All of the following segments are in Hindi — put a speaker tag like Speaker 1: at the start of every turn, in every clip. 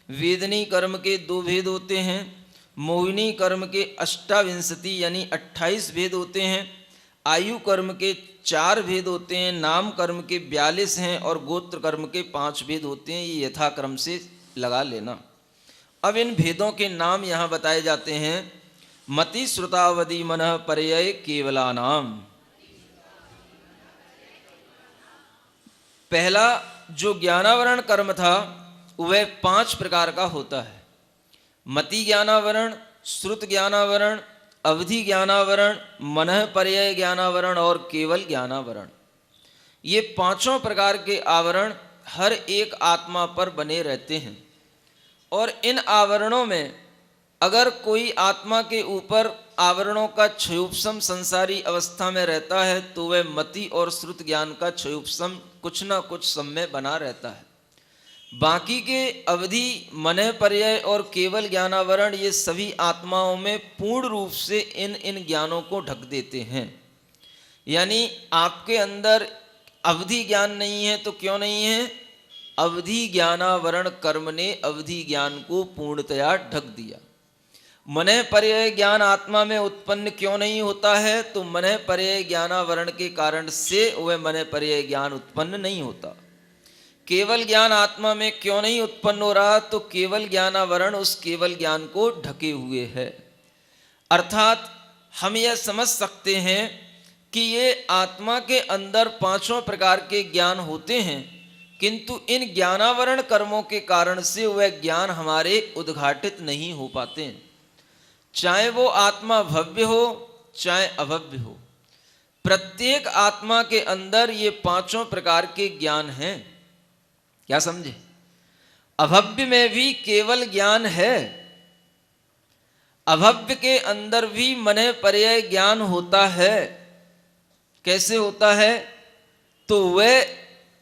Speaker 1: वेदनी कर्म के 2 भेद होते हैं, मोहिनी कर्म के 28 यानी 28 भेद होते हैं, आयु कर्म के 4 भेद होते हैं, नाम कर्म के 42 हैं और गोत्र कर्म के 5 भेद होते हैं। ये यथाक्रम से लगा लेना। अब इन भेदों के नाम यहाँ बताए जाते हैं। मति श्रुतावधि मनः पर्यय केवलानाम। पहला जो ज्ञानावरण कर्म था वह 5 प्रकार का होता है। मति ज्ञानावरण, श्रुत ज्ञानावरण, अवधि ज्ञानावरण, मनः पर्यय ज्ञानावरण और केवल ज्ञानावरण। ये 5 प्रकार के आवरण हर एक आत्मा पर बने रहते हैं। और इन आवरणों में अगर कोई आत्मा के ऊपर आवरणों का क्षयोपशम संसारी अवस्था में रहता है तो वह मति और श्रुत ज्ञान का क्षयोपशम कुछ न कुछ समय बना रहता है। बाकी के अवधि, मनः पर्यय और केवल ज्ञानावरण ये सभी आत्माओं में पूर्ण रूप से इन ज्ञानों को ढक देते हैं। यानी आपके अंदर अवधि ज्ञान नहीं है तो क्यों नहीं है? अवधि ज्ञानावरण कर्म ने अवधि ज्ञान को पूर्णतया ढक दिया। मनः पर्यय ज्ञान आत्मा में उत्पन्न क्यों नहीं होता है? तो मनः पर्यय ज्ञानावरण के कारण से वह मनः पर्यय ज्ञान उत्पन्न नहीं होता। केवल ज्ञान आत्मा में क्यों नहीं उत्पन्न हो रहा? तो केवल ज्ञानावरण उस केवल ज्ञान को ढके हुए है। अर्थात हम यह समझ सकते हैं कि ये आत्मा के अंदर 5 प्रकार के ज्ञान होते हैं, किंतु इन ज्ञानावरण कर्मों के कारण से वह ज्ञान हमारे उद्घाटित नहीं हो पाते हैं। चाहे वो आत्मा भव्य हो चाहे अभव्य हो, प्रत्येक आत्मा के अंदर ये 5 प्रकार के ज्ञान हैं। क्या समझे? अभव्य में भी केवल ज्ञान है, अभव्य के अंदर भी मनः पर्यय ज्ञान होता है। कैसे होता है? तो वह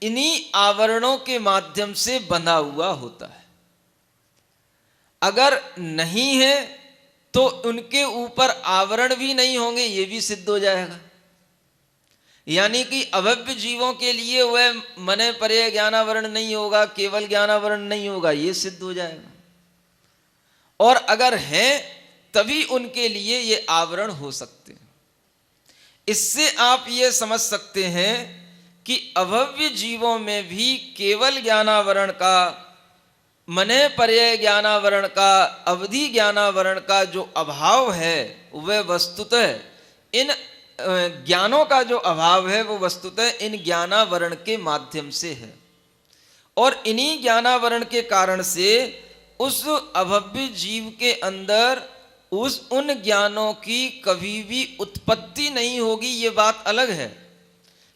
Speaker 1: इन्हीं आवरणों के माध्यम से बंधा हुआ होता है। अगर नहीं है तो उनके ऊपर आवरण भी नहीं होंगे, ये भी सिद्ध हो जाएगा। यानी कि अभव्य जीवों के लिए वह मनः पर्यय ज्ञानावरण नहीं होगा, केवल ज्ञानावरण नहीं होगा, ये सिद्ध हो जाएगा। और अगर है तभी उनके लिए ये आवरण हो सकते हैं। इससे आप ये समझ सकते हैं कि अभव्य जीवों में भी केवल ज्ञानावरण का, मनः पर्यय ज्ञानावरण का, अवधि ज्ञानावरण का जो अभाव है वह वस्तुतः इन ज्ञानों का जो अभाव है वो वस्तुतः इन ज्ञानावरण के माध्यम से है। और इन्हीं ज्ञानावरण के कारण से उस अभव्य जीव के अंदर उन ज्ञानों की कभी भी उत्पत्ति नहीं होगी, ये बात अलग है।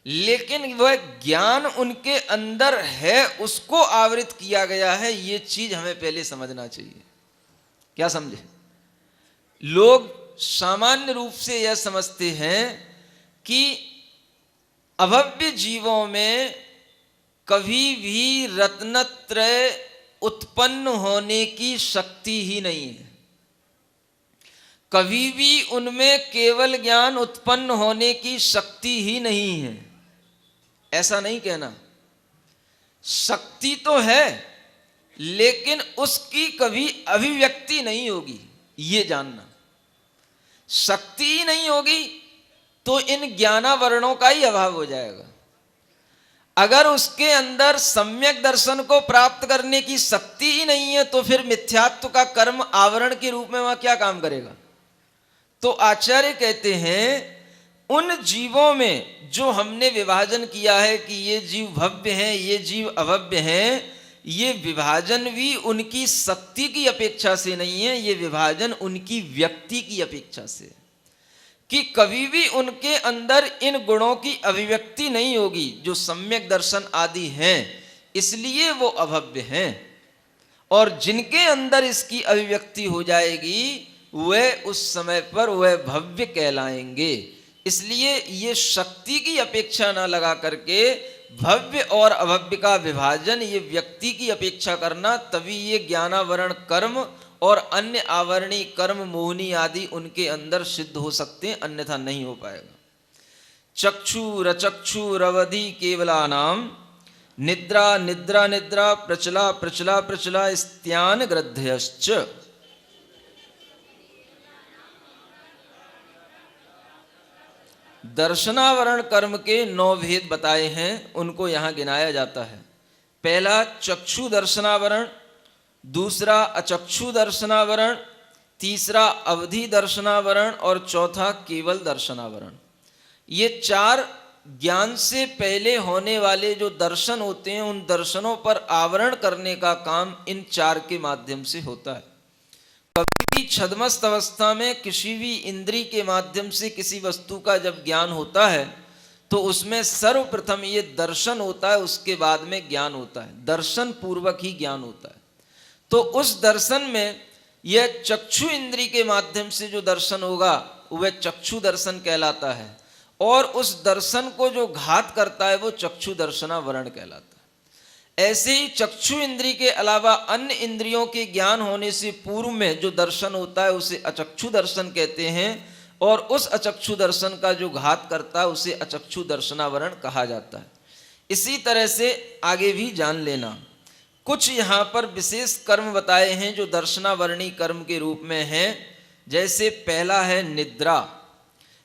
Speaker 1: लेकिन वह ज्ञान उनके अंदर है, उसको आवृत किया गया है, ये चीज हमें पहले समझना चाहिए। क्या समझे? लोग सामान्य रूप से यह समझते हैं कि अभव्य जीवों में कभी भी रत्नत्रय उत्पन्न होने की शक्ति ही नहीं है, कभी भी उनमें केवल ज्ञान उत्पन्न होने की शक्ति ही नहीं है। ऐसा नहीं कहना, शक्ति तो है लेकिन उसकी कभी अभिव्यक्ति नहीं होगी, ये जानना। शक्ति ही नहीं होगी तो इन ज्ञानावरणों का ही अभाव हो जाएगा। अगर उसके अंदर सम्यक दर्शन को प्राप्त करने की शक्ति ही नहीं है तो फिर मिथ्यात्व का कर्म आवरण के रूप में वह क्या काम करेगा? तो आचार्य कहते हैं उन जीवों में जो हमने विभाजन किया है कि ये जीव भव्य हैं, ये जीव अभव्य हैं, ये विभाजन भी उनकी शक्ति की अपेक्षा से नहीं है, ये विभाजन उनकी व्यक्ति की अपेक्षा से, कि कभी भी उनके अंदर इन गुणों की अभिव्यक्ति नहीं होगी जो सम्यक दर्शन आदि हैं, इसलिए वो अभव्य हैं। और जिनके अंदर इसकी अभिव्यक्ति हो जाएगी वह उस समय पर वह भव्य कहलाएंगे। इसलिए ये शक्ति की अपेक्षा ना लगा करके भव्य और अभव्य का विभाजन ये व्यक्ति की अपेक्षा करना, तभी ये ज्ञानावरण कर्म और अन्य आवरणी कर्म मोहनी आदि उनके अंदर सिद्ध हो सकते हैं, अन्यथा नहीं हो पाएगा। चक्षुरचक्षुरवधि केवलानाम निद्रा निद्रा निद्रा प्रचला प्रचला प्रचला स्त्यान ग्रध्यश्च। दर्शनावरण कर्म के 9 भेद बताए हैं, उनको यहां गिनाया जाता है। पहला चक्षु दर्शनावरण, दूसरा अचक्षु दर्शनावरण, तीसरा अवधि दर्शनावरण और चौथा केवल दर्शनावरण। ये 4 ज्ञान से पहले होने वाले जो दर्शन होते हैं, उन दर्शनों पर आवरण करने का काम इन 4 के माध्यम से होता है। कभी भी छद्मस्त अवस्था में किसी भी इंद्री के माध्यम से किसी वस्तु का जब ज्ञान होता है तो उसमें सर्वप्रथम ये दर्शन होता है, उसके बाद में ज्ञान होता है। दर्शन पूर्वक ही ज्ञान होता है। तो उस दर्शन में यह चक्षु इंद्री के माध्यम से जो दर्शन होगा वह चक्षु दर्शन कहलाता है, और उस दर्शन को जो घात करता है वो चक्षु दर्शनावरण कहलाता है। ऐसे ही चक्षु इंद्री के अलावा अन्य इंद्रियों के ज्ञान होने से पूर्व में जो दर्शन होता है उसे अचक्षु दर्शन कहते हैं, और उस अचक्षु दर्शन का जो घात करता है उसे अचक्षु दर्शनावरण कहा जाता है। इसी तरह से आगे भी जान लेना। कुछ यहाँ पर विशेष कर्म बताए हैं जो दर्शनावरणी कर्म के रूप में हैं। जैसे पहला है निद्रा।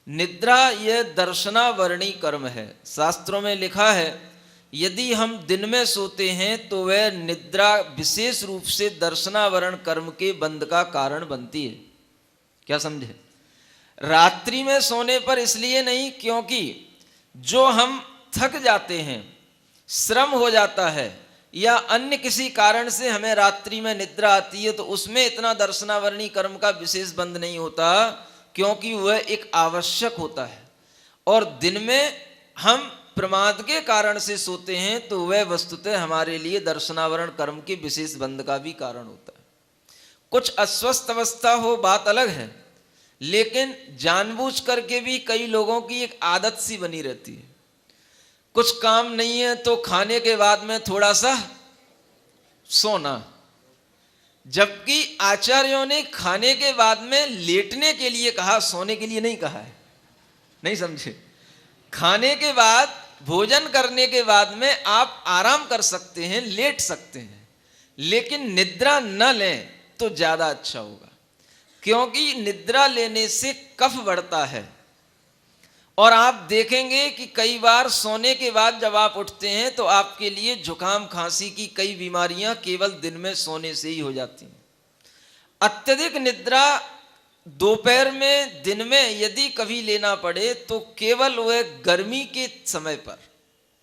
Speaker 1: निद्रा यह दर्शनावरणी कर्म है। शास्त्रों में लिखा है यदि हम दिन में सोते हैं तो वह निद्रा विशेष रूप से दर्शनावरण कर्म के बंध का कारण बनती है। क्या समझे? रात्रि में सोने पर इसलिए नहीं, क्योंकि जो हम थक जाते हैं, श्रम हो जाता है, या अन्य किसी कारण से हमें रात्रि में निद्रा आती है, तो उसमें इतना दर्शनावरणी कर्म का विशेष बंध नहीं होता, क्योंकि वह एक आवश्यक होता है। और दिन में हम प्रमाद के कारण से सोते हैं तो वह वस्तुतः हमारे लिए दर्शनावरण कर्म के विशेष बंध का भी कारण होता है। कुछ अस्वस्थ अवस्था हो बात अलग है, लेकिन जानबूझ करके भी कई लोगों की एक आदत सी बनी रहती है। कुछ काम नहीं है तो खाने के बाद में थोड़ा सा सोना, जबकि आचार्यों ने खाने के बाद में लेटने के लिए कहा, सोने के लिए नहीं कहा है। नहीं समझे? खाने के बाद, भोजन करने के बाद में आप आराम कर सकते हैं, लेट सकते हैं, लेकिन निद्रा न लें तो ज्यादा अच्छा होगा, क्योंकि निद्रा लेने से कफ बढ़ता है। और आप देखेंगे कि कई बार सोने के बाद जब आप उठते हैं तो आपके लिए जुकाम खांसी की कई बीमारियां केवल दिन में सोने से ही हो जाती हैं। अत्यधिक निद्रा दोपहर में, दिन में यदि कभी लेना पड़े तो केवल वह गर्मी के समय पर,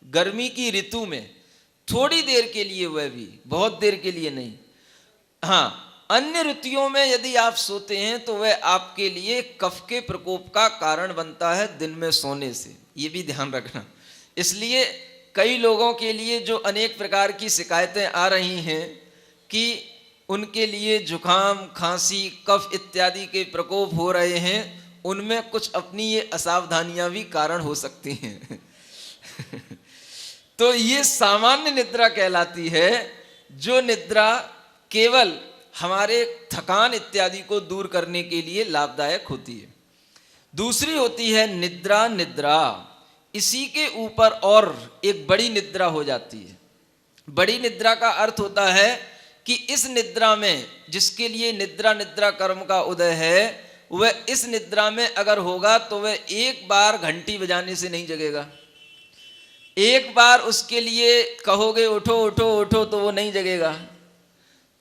Speaker 1: गर्मी की ऋतु में थोड़ी देर के लिए, वह भी बहुत देर के लिए नहीं। हाँ, अन्य ऋतुओं में यदि आप सोते हैं तो वह आपके लिए कफ के प्रकोप का कारण बनता है दिन में सोने से। ये भी ध्यान रखना। इसलिए कई लोगों के लिए जो अनेक प्रकार की शिकायतें आ रही हैं कि उनके लिए जुकाम, खांसी, कफ इत्यादि के प्रकोप हो रहे हैं, उनमें कुछ अपनी ये असावधानियां भी कारण हो सकती हैं। तो ये सामान्य निद्रा कहलाती है, जो निद्रा केवल हमारे थकान इत्यादि को दूर करने के लिए लाभदायक होती है। दूसरी होती है निद्रा निद्रा। इसी के ऊपर और एक बड़ी निद्रा हो जाती है। बड़ी निद्रा का अर्थ होता है कि इस निद्रा में, जिसके लिए निद्रा निद्रा कर्म का उदय है, वह इस निद्रा में अगर होगा तो वह एक बार घंटी बजाने से नहीं जगेगा। एक बार उसके लिए कहोगे उठो उठो उठो तो वो नहीं जगेगा।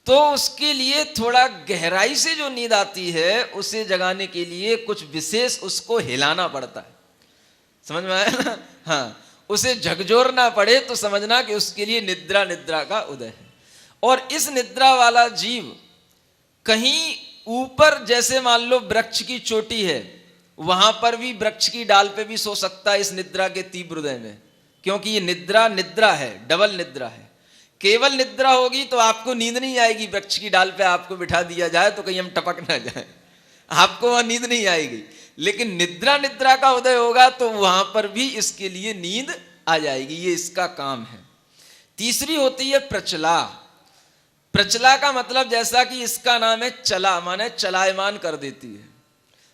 Speaker 1: तो उसके लिए थोड़ा गहराई से जो नींद आती है, उसे जगाने के लिए कुछ विशेष उसको हिलाना पड़ता है। समझ में आया ना? हाँ, उसे झकझोरना पड़े तो समझना कि उसके लिए निद्रा निद्रा का उदय है। और इस निद्रा वाला जीव कहीं ऊपर, जैसे मान लो वृक्ष की चोटी है, वहां पर भी वृक्ष की डाल पे भी सो सकता है इस निद्रा के तीव्र उदय में, क्योंकि ये निद्रा निद्रा है, डबल निद्रा है। केवल निद्रा होगी तो आपको नींद नहीं आएगी। वृक्ष की डाल पे आपको बिठा दिया जाए तो कहीं हम टपक ना जाए, आपको वहां नींद नहीं आएगी। लेकिन निद्रा निद्रा का उदय होगा तो वहां पर भी इसके लिए नींद आ जाएगी। ये इसका काम है। तीसरी होती है प्रचला। प्रचला का मतलब, जैसा कि इसका नाम है, चला माने चलायमान कर देती है।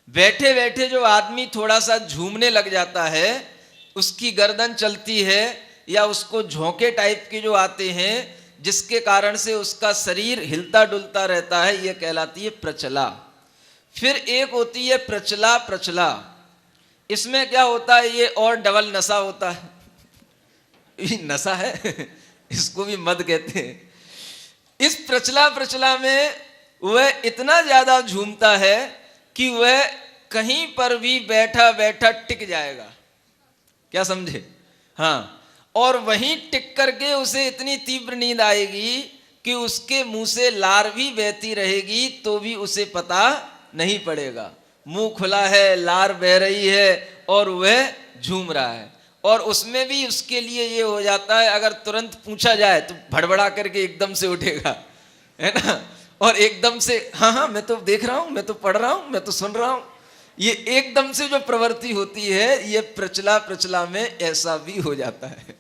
Speaker 1: बैठे बैठे जो आदमी थोड़ा सा झूमने लग जाता है, उसकी गर्दन चलती है, या उसको झोंके टाइप के जो आते हैं, जिसके कारण से उसका शरीर हिलता डुलता रहता है, यह कहलाती है प्रचला। फिर एक होती है प्रचला प्रचला, इसमें क्या होता है, ये और डबल नशा होता है। ये नशा है, इसको भी मद कहते हैं। इस प्रचला प्रचला में वह इतना ज्यादा झूमता है कि वह कहीं पर भी बैठा बैठा टिक जाएगा। क्या समझे? हाँ, और वहीं टिक करके उसे इतनी तीव्र नींद आएगी कि उसके मुंह से लार भी बहती रहेगी तो भी उसे पता नहीं पड़ेगा। मुंह खुला है, लार बह रही है और वह झूम रहा है। और उसमें भी उसके लिए ये हो जाता है, अगर तुरंत पूछा जाए तो भड़बड़ा करके एकदम से उठेगा, है ना, और एकदम से हाँ हाँ मैं तो देख रहा हूं, मैं तो पढ़ रहा हूं, मैं तो सुन रहा हूं। ये एकदम से जो प्रवृत्ति होती है, ये प्रचला प्रचला में ऐसा भी हो जाता है।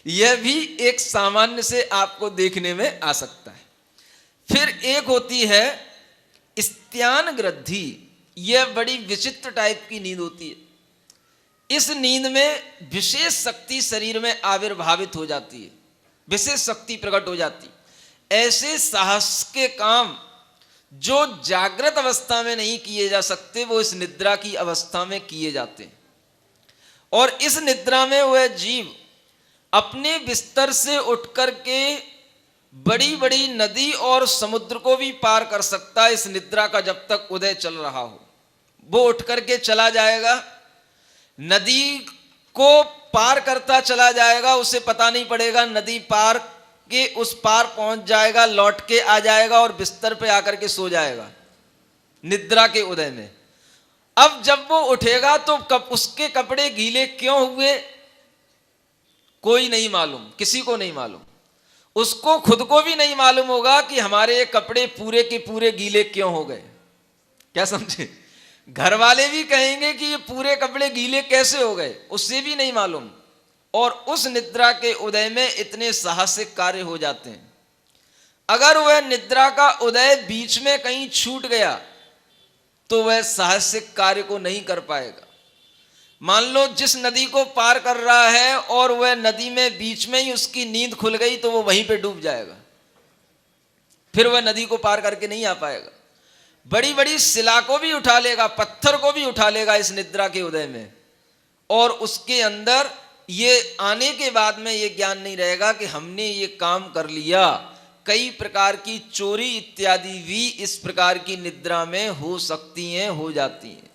Speaker 1: यह भी एक सामान्य से आपको देखने में आ सकता है। फिर एक होती है स्त्यान ग्रद्धि, यह बड़ी विचित्र टाइप की नींद होती है। इस नींद में विशेष शक्ति शरीर में आविर्भावित हो जाती है, विशेष शक्ति प्रकट हो जाती है। ऐसे साहस के काम जो जागृत अवस्था में नहीं किए जा सकते, वो इस निद्रा की अवस्था में किए जाते हैं। और इस निद्रा में वह जीव अपने बिस्तर से उठ करके बड़ी बड़ी नदी और समुद्र को भी पार कर सकता है, इस निद्रा का जब तक उदय चल रहा हो। वो उठ करके चला जाएगा, नदी को पार करता चला जाएगा, उसे पता नहीं पड़ेगा, नदी पार के उस पार पहुंच जाएगा, लौट के आ जाएगा और बिस्तर पे आकर के सो जाएगा निद्रा के उदय में। अब जब वो उठेगा तो उसके कपड़े गीले क्यों हुए कोई नहीं मालूम, किसी को नहीं मालूम। उसको खुद को भी नहीं मालूम होगा कि हमारे ये कपड़े पूरे के पूरे गीले क्यों हो गए। क्या समझे? घर वाले भी कहेंगे कि ये पूरे कपड़े गीले कैसे हो गए, उससे भी नहीं मालूम। और उस निद्रा के उदय में इतने साहसिक कार्य हो जाते हैं। अगर वह निद्रा का उदय बीच में कहीं छूट गया तो वह साहसिक कार्य को नहीं कर पाएगा। मान लो जिस नदी को पार कर रहा है और वह नदी में बीच में ही उसकी नींद खुल गई तो वो वहीं पे डूब जाएगा, फिर वह नदी को पार करके नहीं आ पाएगा। बड़ी बड़ी शिला को भी उठा लेगा, पत्थर को भी उठा लेगा इस निद्रा के उदय में, और उसके अंदर ये आने के बाद में ये ज्ञान नहीं रहेगा कि हमने ये काम कर लिया। कई प्रकार की चोरी इत्यादि भी इस प्रकार की निद्रा में हो सकती हैं, हो जाती हैं।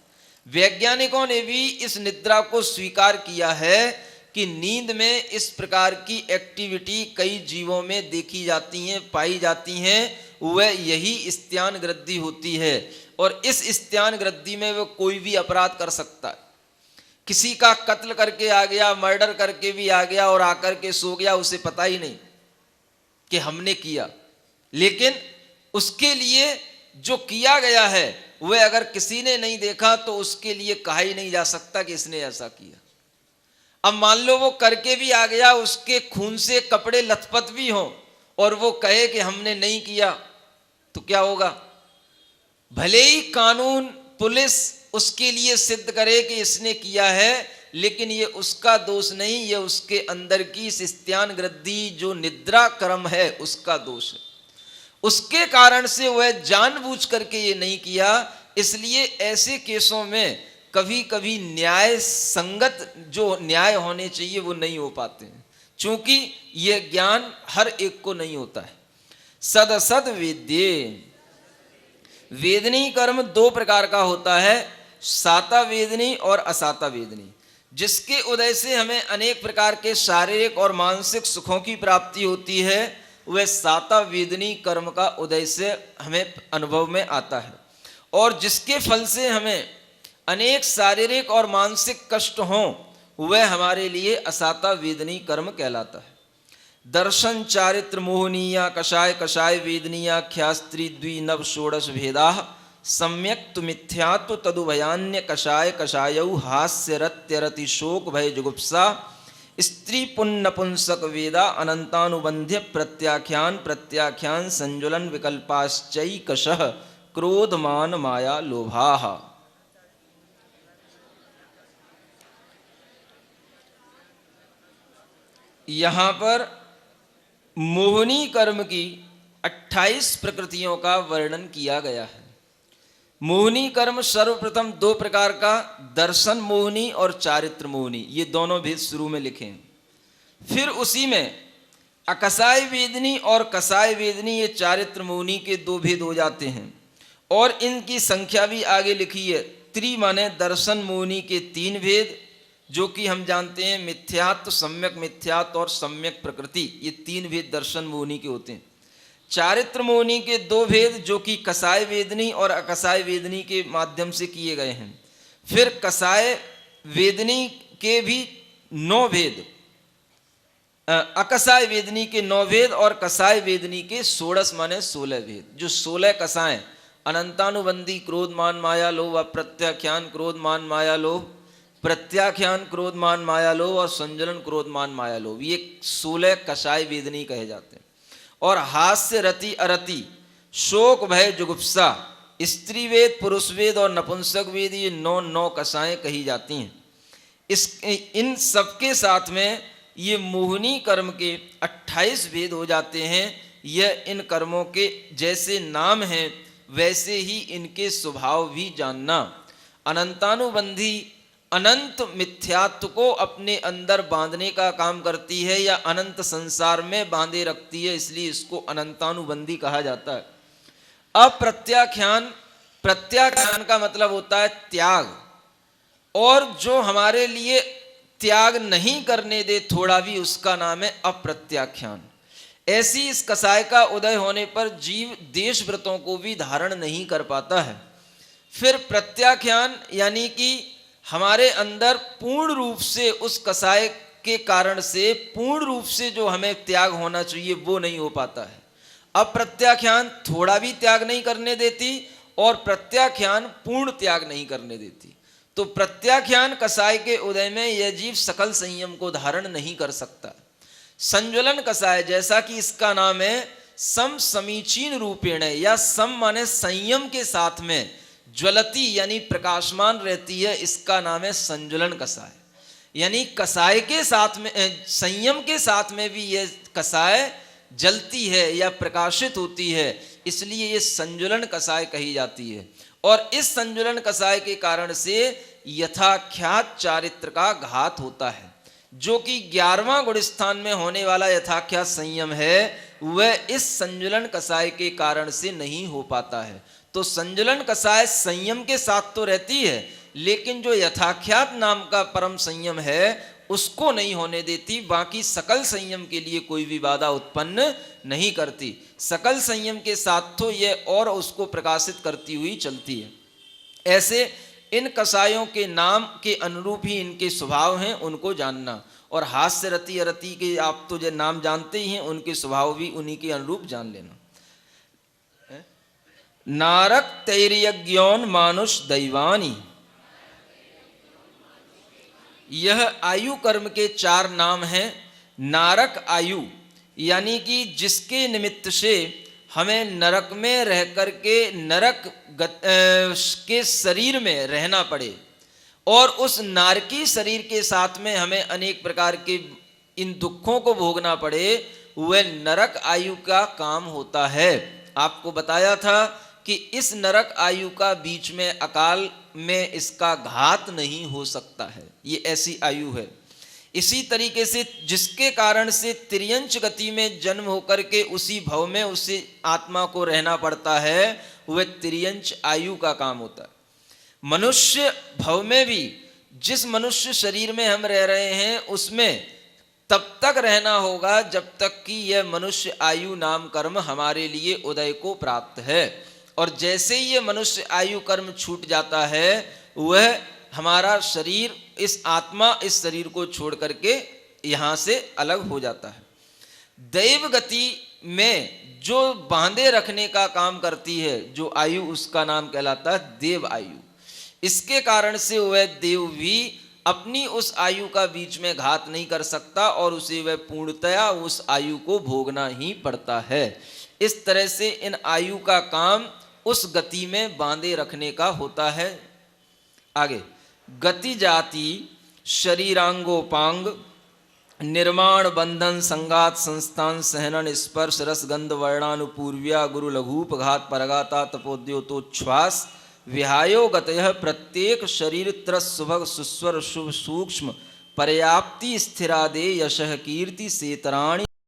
Speaker 1: वैज्ञानिकों ने भी इस निद्रा को स्वीकार किया है कि नींद में इस प्रकार की एक्टिविटी कई जीवों में देखी जाती हैं, पाई जाती हैं। वह यही स्त्यान ग्रद्धि होती है। और इस स्त्यान ग्रद्धि में वह कोई भी अपराध कर सकता है। किसी का कत्ल करके आ गया, मर्डर करके भी आ गया और आकर के सो गया, उसे पता ही नहीं कि हमने किया। लेकिन उसके लिए जो किया गया है वह अगर किसी ने नहीं देखा तो उसके लिए कहा ही नहीं जा सकता कि इसने ऐसा किया। अब मान लो वो करके भी आ गया, उसके खून से कपड़े लथपथ भी हों और वो कहे कि हमने नहीं किया, तो क्या होगा? भले ही कानून पुलिस उसके लिए सिद्ध करे कि इसने किया है, लेकिन ये उसका दोष नहीं, ये उसके अंदर की इस स्त्यान ग्रद्धि जो निद्रा कर्म है उसका दोष है। उसके कारण से वह जानबूझ करके ये नहीं किया। इसलिए ऐसे केसों में कभी कभी न्याय संगत जो न्याय होने चाहिए वो नहीं हो पाते हैं, चूंकि ये ज्ञान हर एक को नहीं होता है। सद असद वेद्ये, वेदनी कर्म दो प्रकार का होता है, साता वेदनी और असाता वेदनी। जिसके उदय से हमें अनेक प्रकार के शारीरिक और मानसिक सुखों की प्राप्ति होती है, वह साता वेदनी कर्म का उदय से हमें अनुभव में आता है। और जिसके फल से हमें अनेक शारीरिक और मानसिक कष्ट हों, वह हमारे लिए असाता वेदनी कर्म कहलाता है। दर्शन चारित्र मोहनीया कषाय कषाय वेदनीया ख्यास्त्री द्वि नव षोडश भेदा सम्यक मिथ्यात्व तदुभयान्य कषाय कषायौ हास्य रत्य रति शोक भय जुगुप्सा स्त्री पुण्य पुंसक वेदा अनंतानुबंध्य प्रत्याख्यान प्रत्याख्यान संजुलन विकल्पाश्चैकशः क्रोध मान माया लोभाः। यहाँ पर मोहिनी कर्म की 28 प्रकृतियों का वर्णन किया गया है। मोहिनी कर्म सर्वप्रथम दो प्रकार का, दर्शन मोहिनी और चारित्र मोहिनी, ये दोनों भेद शुरू में लिखे हैं। फिर उसी में अकसाय वेदनी और कसाय वेदनी, ये चारित्र मोहिनी के दो भेद हो जाते हैं। और इनकी संख्या भी आगे लिखी है। त्रि माने दर्शन मोहिनी के 3 भेद, जो कि हम जानते हैं मिथ्यात्व, सम्यक मिथ्यात्व और सम्यक प्रकृति, ये 3 भेद दर्शन मोहिनी के होते हैं। चारित्र मोहिनी के 2 भेद, जो कि कसाय वेदनी और अकसाय वेदनी के माध्यम से किए गए हैं। फिर कसाय वेदनी के भी 9 भेद, अकसाय वेदनी के 9 भेद और कसाय वेदनी के 16 माने 16 भेद। जो 16 कसाएं, अनंतानुबंधी, क्रोध मान माया लोभ, अप्रत्याख्यान, क्रोध मान माया लोभ, प्रत्याख्यान, क्रोध मान माया लोभ और संजलन, क्रोध मान माया लोभ, ये 16 कसाय वेदनी कहे जाते हैं। और हास्य, रति, अरति, शोक, भय, जुगुप्सा, स्त्री वेद, पुरुष वेद और नपुंसक वेद, ये 9 कसाएं कही जाती हैं। इन सबके साथ में ये मोहिनी कर्म के 28 भेद हो जाते हैं। यह इन कर्मों के जैसे नाम हैं वैसे ही इनके स्वभाव भी जानना। अनंतानुबंधी अनंत मिथ्यात्व को अपने अंदर बांधने का काम करती है या अनंत संसार में बांधे रखती है, इसलिए इसको अनंतानुबंधी कहा जाता है। अप्रत्याख्यान, प्रत्याख्यान का मतलब होता है त्याग, और जो हमारे लिए त्याग नहीं करने दे थोड़ा भी, उसका नाम है अप्रत्याख्यान। ऐसी इस कसाय का उदय होने पर जीव देश व्रतों को भी धारण नहीं कर पाता है। फिर प्रत्याख्यान यानी कि हमारे अंदर पूर्ण रूप से उस कसाय के कारण से पूर्ण रूप से जो हमें त्याग होना चाहिए वो नहीं हो पाता है। अप्रत्याख्यान थोड़ा भी त्याग नहीं करने देती और प्रत्याख्यान पूर्ण त्याग नहीं करने देती। तो प्रत्याख्यान कसाय के उदय में यह जीव सकल संयम को धारण नहीं कर सकता। संज्वलन कसाय, जैसा कि इसका नाम है, सम समीचीन रूपेण, या सम माने संयम के साथ में, ज्वलती यानी प्रकाशमान रहती है, इसका नाम है संज्वलन कसाय। यानी कसाय के साथ में, संयम के साथ में भी यह कसाय जलती है या प्रकाशित होती है, इसलिए ये संज्वलन कसाय कही जाती है। और इस संज्वलन कसाय के कारण से यथाख्यात चारित्र का घात होता है। जो कि 11वां गुण स्थान में होने वाला यथाख्यात संयम है, वह इस संज्वलन कसाय के कारण से नहीं हो पाता है। तो संज्वलन कसाय संयम के साथ तो रहती है, लेकिन जो यथाख्यात नाम का परम संयम है उसको नहीं होने देती। बाकी सकल संयम के लिए कोई भी बाधा उत्पन्न नहीं करती। सकल संयम के साथ तो यह और उसको प्रकाशित करती हुई चलती है। ऐसे इन कसायों के नाम के अनुरूप ही इनके स्वभाव हैं, उनको जानना। और हास्य, रति, अरति के आप तो जो नाम जानते ही हैं, उनके स्वभाव भी उन्हीं के अनुरूप जान लेना। नारक तैर्यज्ञोन मानुष दैवानी, यह आयु कर्म के 4 नाम हैं। नारक आयु यानी कि जिसके निमित्त से हमें नरक में रह करके नरक के शरीर में रहना पड़े, और उस नारकी शरीर के साथ में हमें अनेक प्रकार के इन दुखों को भोगना पड़े, वह नरक आयु का काम होता है। आपको बताया था कि इस नरक आयु का बीच में अकाल में इसका घात नहीं हो सकता है, ये ऐसी आयु है। इसी तरीके से जिसके कारण से तिर्यंच गति में जन्म होकर के उसी भव में उसी आत्मा को रहना पड़ता है, वह तिर्यंच आयु का काम होता है। मनुष्य भव में भी जिस मनुष्य शरीर में हम रह रहे हैं उसमें तब तक रहना होगा जब तक कि यह मनुष्य आयु नाम कर्म हमारे लिए उदय को प्राप्त है। और जैसे ही ये मनुष्य आयु कर्म छूट जाता है, वह हमारा शरीर, इस आत्मा इस शरीर को छोड़ करके यहाँ से अलग हो जाता है। दैव गति में जो बांधे रखने का काम करती है जो आयु, उसका नाम कहलाता है देव आयु। इसके कारण से वह देव भी अपनी उस आयु का बीच में घात नहीं कर सकता और उसे वह पूर्णतया उस आयु को भोगना ही पड़ता है। इस तरह से इन आयु का काम उस गति में बांधे रखने का होता है। आगे, गति जाति शरीरांगोपांग निर्माण बंधन संगात संस्थान सहनन स्पर्श रस गंध वर्णानुपूर्व्या गुरु लघूप घात परगाता तपोद्योतोच्छ्वास विहायो गतयः प्रत्येक शरीर त्रस सुभग सुस्वर शुभ सूक्ष्म पर्याप्ति स्थिरादे यशः कीर्ति सेतराणि